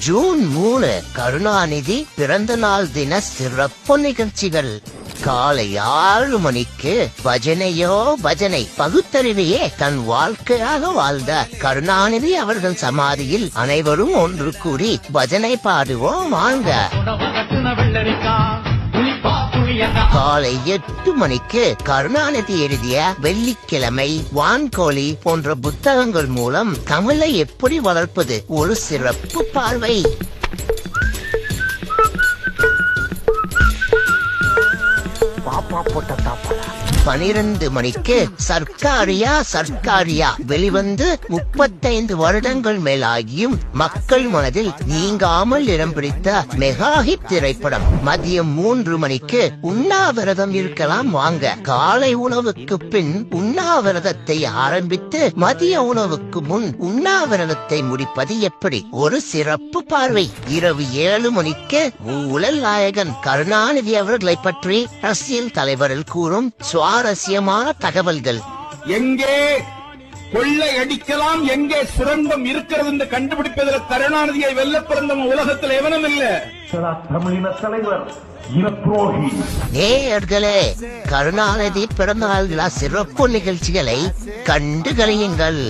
June 3 Karunanidhi பிறந்த நாள் தின சிறப்பு நிகழ்ச்சிகள். காலை 6 மணிக்கு பஜனையோ பஜனை. பகுத்தறிவையே தன் வாழ்க்கையாக வாழ்ந்த கருணாநிதி அவர்கள் சமாதியில் அனைவரும் ஒன்று கூடி பஜனை பாடுவோம் வாங்க. காலை 8 மணிக்கு கருணாநிதி எழுதிய வெள்ளிக்கிழமை, வான்கோழி போன்ற புத்தகங்கள் மூலம் தமிழை எப்படி வளர்ப்பது ஒரு சிறப்பு பார்வை. பாப்பா போட்ட தாப்பா. 12 மணிக்கு சர்க்காரியா வெளிவந்து 35 வருடங்கள் மேலாகியும் மக்கள் மனதில் நீங்காமல் இடம் பிடித்த மெகா ஹிட் திரைப்படம். மதியம் 3 மணிக்கு உண்ணாவிரதம் இருக்கலாம் வாங்க. காலை உணவுக்கு பின் உண்ணாவிரதத்தை ஆரம்பித்து மதிய உணவுக்கு முன் உண்ணாவிரதத்தை முடிப்பது எப்படி ஒரு சிறப்பு பார்வை. இரவு 7 மணிக்கு ஊழல் நாயகன் கருணாநிதி அவர்களை பற்றி அரசியல் தலைவர்கள் கூறும் சுவாரஸ்யமான தகவல்கள். எங்கே கொள்ளை அடிக்கலாம், எங்கே சுரங்கம் இருக்கிறது என்று கண்டுபிடிப்பதில் கருணாநிதியை வெல்ல பிறந்த உலகத்தில் எவனும் இல்ல. தமிழின தலைவர் நேயர்களே, கருணாநிதி பிறந்தநாள் விழா சிறப்பு நிகழ்ச்சிகளை கண்டு கழியுங்கள்.